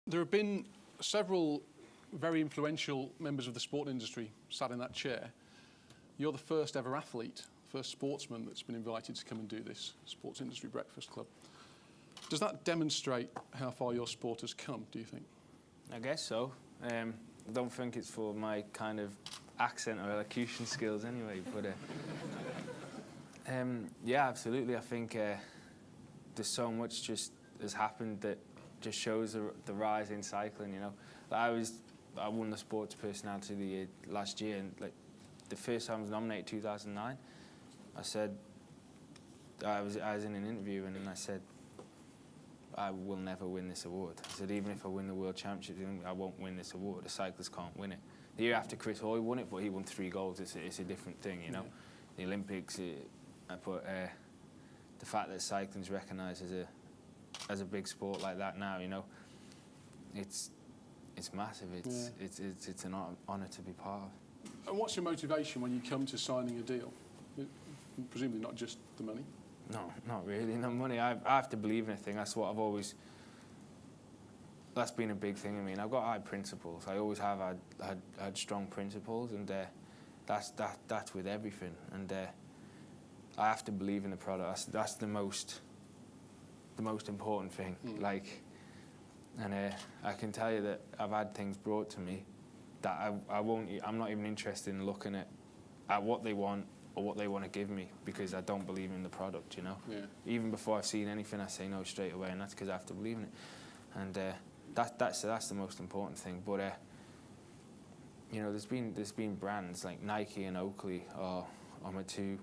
There have been several very influential members of the sport industry sat in that chair. You're the first ever athlete, first sportsman that's been invited to come and do this Sports Industry Breakfast Club. Does that demonstrate how far your sport has come, do you think? I guess so. I don't think it's for my kind of accent or elocution skills anyway, but yeah, absolutely. I think there's so much just has happened that just shows the rise in cycling, you know. I won the Sports Personality of the Year last year, and like the first time I was nominated, 2009, I said, I was in an interview and I said, I will never win this award. I said, even if I win the World Championship, I won't win this award. The cyclists can't win it. The year after Chris Hoy won it, but he won 3 golds. It's a different thing, you know. Yeah. The Olympics, but the fact that cycling's recognised as a big sport like that now, you know, it's massive. It's an honour to be part of. And what's your motivation when you come to signing a deal? Presumably not just the money. No, not really. No money. I have to believe in a thing. That's what I've always. That's been a big thing in me. And I've got high principles. I always have had strong principles, and that's with everything. And I have to believe in the product. That's the most important thing. Like, and I can tell you that I've had things brought to me that I'm not even interested in looking at what they want or what they want to give me, because I don't believe in the product, you know. Yeah. Even before I've seen anything, I say no straight away, and that's because I have to believe in it. And that's the most important thing. But you know, there's been brands like Nike and Oakley are my 2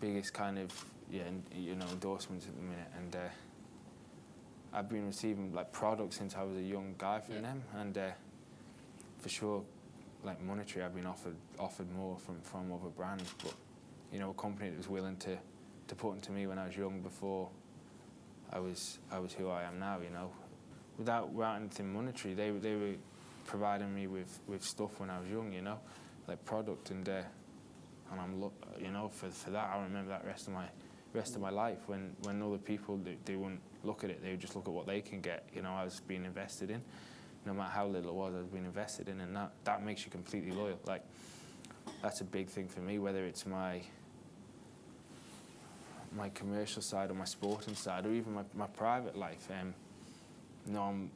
biggest kind of endorsements at the minute, and I've been receiving like products since I was a young guy from them, and for sure, like monetary, I've been offered more from other brands, but you know, a company that was willing to put into me when I was young before I was who I am now, you know, without anything monetary, they were providing me with stuff when I was young, you know, like product, and I'm you know, for that I remember that rest of my life when other people they wouldn't look at it, they would just look at what they can get, you know. I was being invested in. No matter how little it was, I was being invested in, and that makes you completely loyal. Like, that's a big thing for me, whether it's my commercial side or my sporting side or even my private life. You know,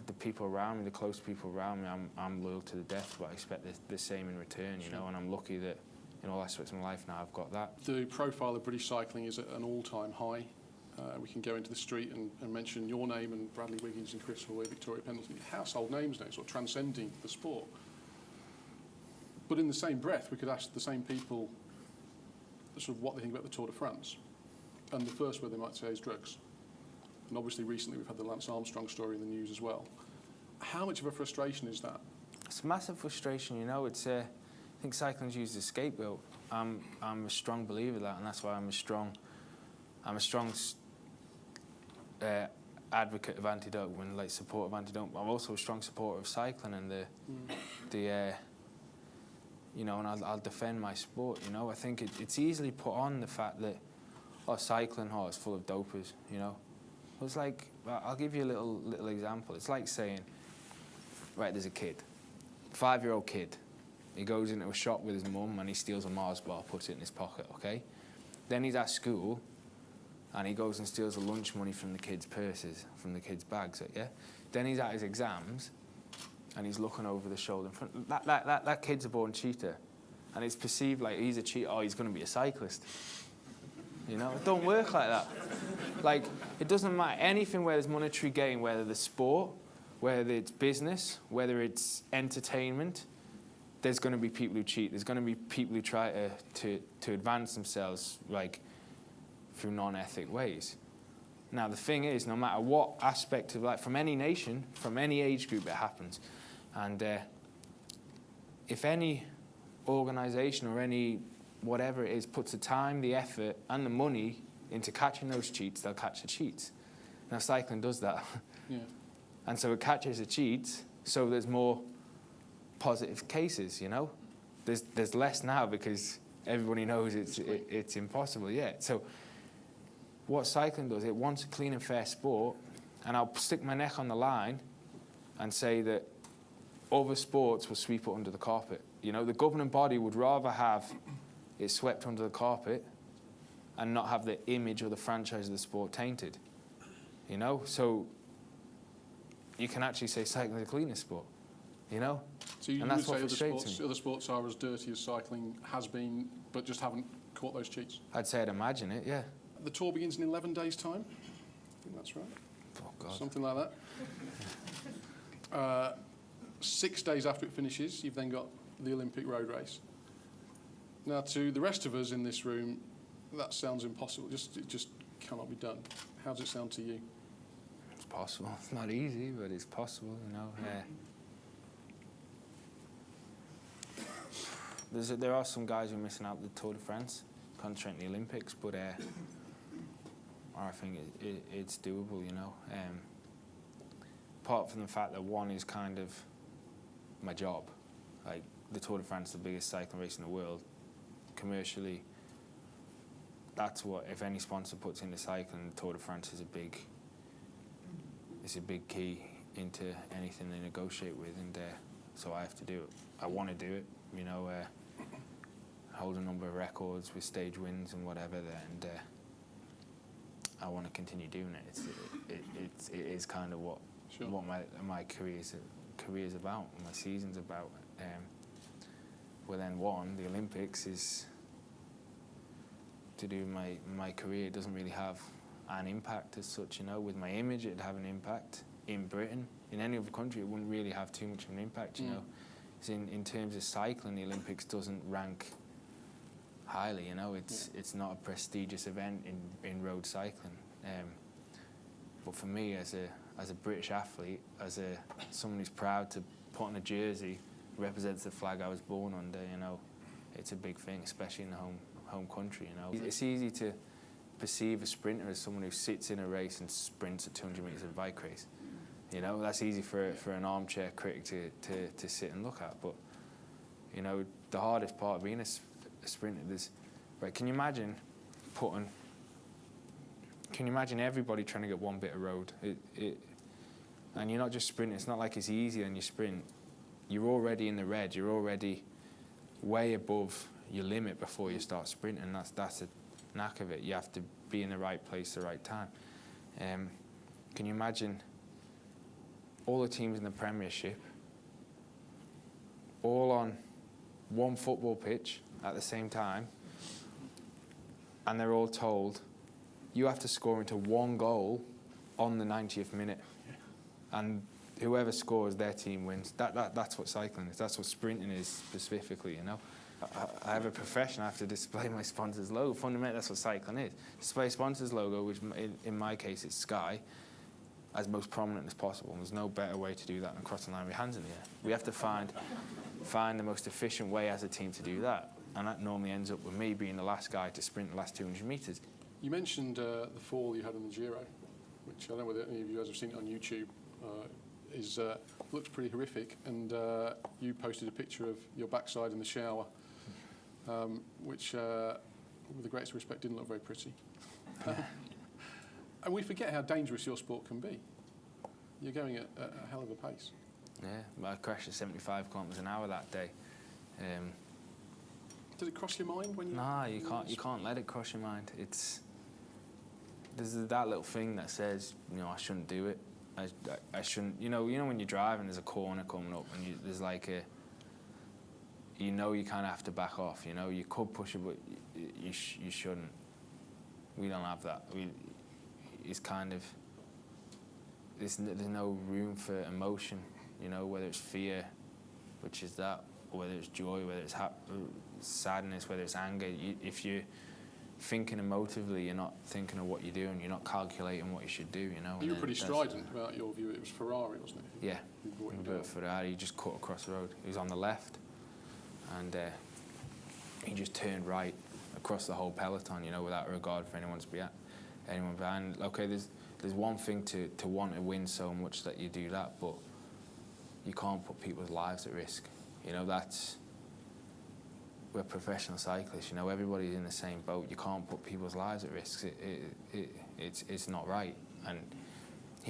the people around me, the close people around me, I'm loyal to the death, but I expect the same in return, you know, and I'm lucky that in all aspects of my life now I've got that. The profile of British cycling is at an all-time high. We can go into the street and mention your name and Bradley Wiggins and Chris Hoy, Victoria Pendleton, household names now, sort of transcending the sport. But in the same breath, we could ask the same people sort of what they think about the Tour de France. And the first word they might say is drugs. And obviously recently we've had the Lance Armstrong story in the news as well. How much of a frustration is that? It's a massive frustration, you know. It's I think cycling's used as a scapegoat. I'm a strong believer of that, and that's why I'm a strong advocate of anti-doping and like support of anti-doping. I'm also a strong supporter of cycling and the you know, and I'll defend my sport. You know, I think it's easily put on the fact that cycling is full of dopers. You know, it's like, I'll give you a little example. It's like saying, right, there's a kid, 5-year-old kid. He goes into a shop with his mum and he steals a Mars bar, puts it in his pocket. Okay, then he's at school. And he goes and steals the lunch money from the kids' purses, from the kids' bags, yeah? Then he's at his exams, and he's looking over the shoulder. That kid's a born cheater. And it's perceived like he's a cheater, he's going to be a cyclist. You know, it don't work like that. Like, it doesn't matter anything where there's monetary gain, whether it's sport, whether it's business, whether it's entertainment, there's going to be people who cheat. There's going to be people who try to advance themselves, like, through non-ethic ways. Now the thing is, no matter what aspect of life, from any nation, from any age group, it happens. And if any organisation or any whatever it is puts the time, the effort and the money into catching those cheats, they'll catch the cheats. Now cycling does that. Yeah. And so it catches the cheats, so there's more positive cases, you know. There's less now because everybody knows it's impossible, yeah. So what cycling does, it wants a clean and fair sport, and I'll stick my neck on the line and say that other sports will sweep it under the carpet. You know, the governing body would rather have it swept under the carpet and not have the image or the franchise of the sport tainted. You know, so you can actually say cycling is the cleanest sport. You know, so you and would that's what say frustrates me. other sports are as dirty as cycling has been, but just haven't caught those cheats. I'd say I'd imagine it, yeah. The Tour begins in 11 days' time. I think that's right. Oh God. Something like that. 6 days after it finishes, you've then got the Olympic road race. Now, to the rest of us in this room, that sounds impossible. It just cannot be done. How does it sound to you? It's possible. It's not easy, but it's possible, you know. There are some guys who are missing out the Tour de France, concentrating the Olympics, but I think it's doable, you know. Apart from the fact that one is kind of my job. Like, the Tour de France is the biggest cycling race in the world. Commercially, that's what, if any sponsor puts into cycling, the Tour de France is a big key into anything they negotiate with, and so I have to do it. I want to do it, you know, hold a number of records with stage wins and whatever there, and I want to continue doing it. It is kind of what my career's about, my season's about. Well, then the Olympics is to do my career. It doesn't really have an impact as such, you know. With my image, it'd have an impact in Britain. In any other country, it wouldn't really have too much of an impact, you know. So in terms of cycling, the Olympics doesn't rank highly, you know. It's not a prestigious event in road cycling. But for me, as a British athlete, as someone who's proud to put on a jersey represents the flag I was born under, you know, it's a big thing, especially in the home country, you know. It's easy to perceive a sprinter as someone who sits in a race and sprints at 200 metres of a bike race. You know, that's easy for an armchair critic to sit and look at. But, you know, the hardest part of being a sprinter is, right, can you imagine everybody trying to get one bit of road? And you're not just sprinting, it's not like it's easy and you sprint. You're already in the red, you're already way above your limit before you start sprinting. That's a knack of it. You have to be in the right place at the right time. Can you imagine all the teams in the Premiership all on one football pitch at the same time, and they're all told you have to score into one goal on the 90th minute, and whoever scores, their team wins. That's what cycling is. That's what sprinting is specifically, you know. I have a profession. I have to display my sponsor's logo. Fundamentally, that's what cycling is. Display a sponsor's logo, which in my case it's Sky, as most prominent as possible. And there's no better way to do that than crossing the line with your hands in the air. We have to find the most efficient way as a team to do that. And that normally ends up with me being the last guy to sprint the last 200 metres. You mentioned the fall you had in the Giro, which I don't know whether any of you guys have seen it on YouTube. Looks pretty horrific, and you posted a picture of your backside in the shower, which, with the greatest respect, didn't look very pretty. And we forget how dangerous your sport can be. You're going at a hell of a pace. Yeah, I crashed at 75 kilometres an hour that day. Did it cross your mind when you? Nah, you can't let it cross your mind. There's that little thing that says, you know, I shouldn't do it. I shouldn't. You know when you're driving, there's a corner coming up, and there's like you kind of have to back off. You know, you could push it, but you shouldn't. We don't have that. It's kind of there's no room for emotion. You know, whether it's fear, which is that, or whether it's joy, whether it's sadness, whether it's anger. If you're thinking emotively, you're not thinking of what you're doing. You're not calculating what you should do. You know. You were pretty strident about your view. It was Ferrari, wasn't it? Yeah. But Ferrari, he just cut across the road. He was on the left, and he just turned right across the whole peloton. You know, without regard for anyone behind. Okay, there's one thing to want to win so much that you do that, but you can't put people's lives at risk. You know, we're professional cyclists. You know, everybody's in the same boat. You can't put people's lives at risk. It's not right. And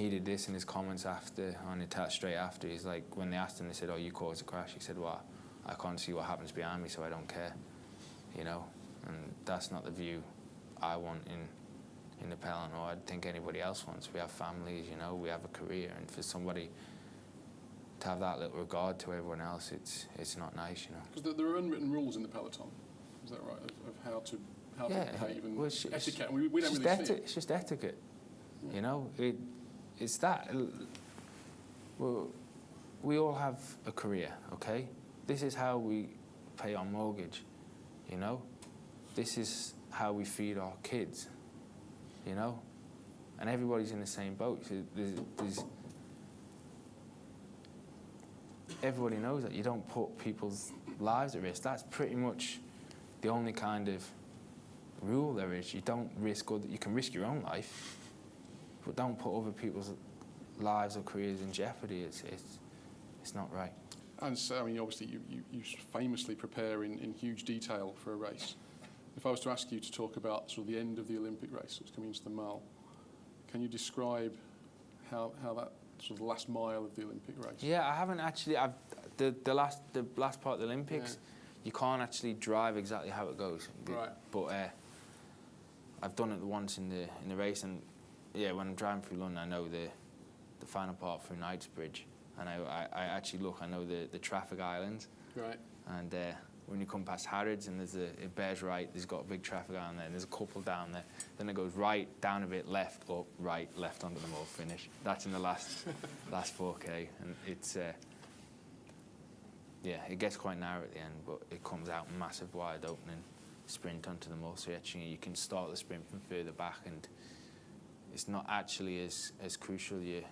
he did this in his comments after, on the test straight after. He's like, when they asked him, they said, "Oh, you caused a crash." He said, "Well, I can't see what happens behind me, so I don't care." You know, and that's not the view I want in the peloton, or I think anybody else wants. We have families, you know, we have a career, and for somebody to have that little regard to everyone else, it's not nice, you know. Because there are unwritten rules in the peloton, is that right, of how to behave and etiquette? And we don't really see it. It's just etiquette, you know. It's that. Well, we all have a career, okay? This is how we pay our mortgage, you know. This is how we feed our kids, you know. And everybody's in the same boat. So there's everybody knows that you don't put people's lives at risk. That's pretty much the only kind of rule there is. You don't risk, you can risk your own life, but don't put other people's lives or careers in jeopardy. It's not right. And so, I mean, obviously, you famously prepare in huge detail for a race. If I was to ask you to talk about sort of the end of the Olympic race that's coming into the Mall, can you describe how that sort of the last mile of the Olympic race? Yeah, I haven't actually. The last part of the Olympics, you can't actually drive exactly how it goes. Right. But I've done it once in the race, and yeah, when I'm driving through London, I know the final part through Knightsbridge, and I actually look. I know the traffic islands. Right. And when you come past Harrods and it bears right, there's got a big traffic island there, and there's a couple down there. Then it goes right, down a bit, left, up, right, left onto the Mall, finish. That's in the last 4K, and it's it gets quite narrow at the end, but it comes out massive, wide opening sprint onto the Mall. So actually you can start the sprint from further back, and it's not actually as crucial your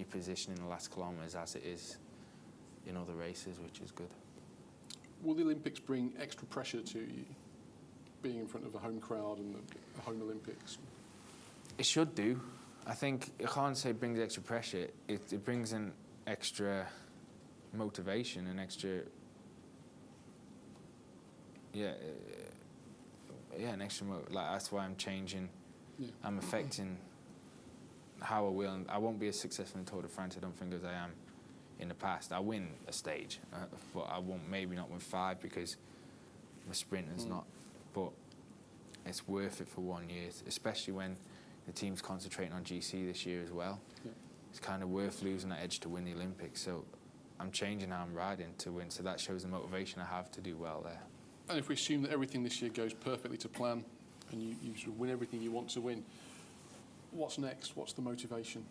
position in the last kilometres as it is in other races, which is good. Will the Olympics bring extra pressure to you, being in front of a home crowd and the home Olympics? It should do. I think I can't say it brings extra pressure. It brings an extra motivation, an extra an extra like that's why I'm changing. Yeah. I'm affecting how I will. And I won't be as successful in Tour de France, I don't think, as I am in the past. I win a stage, but I won't maybe not win 5 because my sprint is not. But it's worth it for 1 year, especially when the team's concentrating on GC this year as well. Yeah. It's kind of worth losing that edge to win the Olympics. So I'm changing how I'm riding to win. So that shows the motivation I have to do well there. And if we assume that everything this year goes perfectly to plan and you sort of win everything you want to win, what's next? What's the motivation?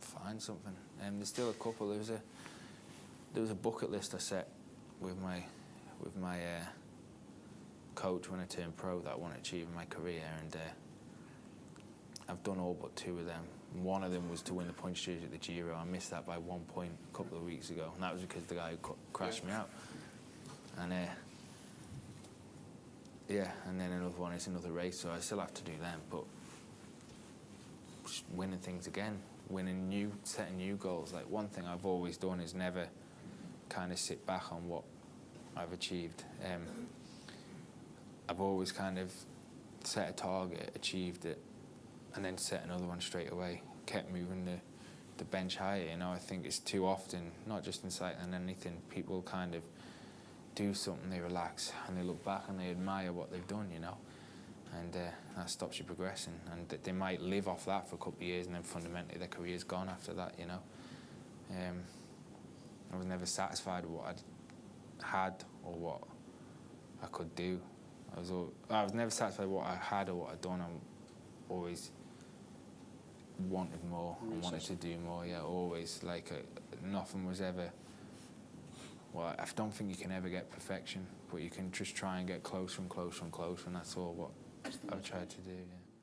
Find something. There's still a couple. There was a bucket list I set with my coach when I turned pro that I want to achieve in my career, and I've done all but 2 of them. One of them was to win the points jersey at the Giro. I missed that by 1 point a couple of weeks ago, and that was because the guy who crashed me out. And and then another one is another race, so I still have to do them, but just winning things again, setting new goals. Like, one thing I've always done is never kind of sit back on what I've achieved. I've always kind of set a target, achieved it, and then set another one straight away. Kept moving the bench higher. You know, I think it's too often, not just in cycling and anything, people kind of do something, they relax, and they look back and they admire what they've done, you know. And that stops you progressing. And they might live off that for a couple of years, and then fundamentally their career's gone after that, you know. I was never satisfied with what I'd had or what I could do. I was never satisfied with what I had or what I'd done. I always wanted more and wanted to do more. Yeah, always. Like, nothing was ever. Well, I don't think you can ever get perfection, but you can just try and get closer and closer and closer, and that's all what I've tried to do. Yeah.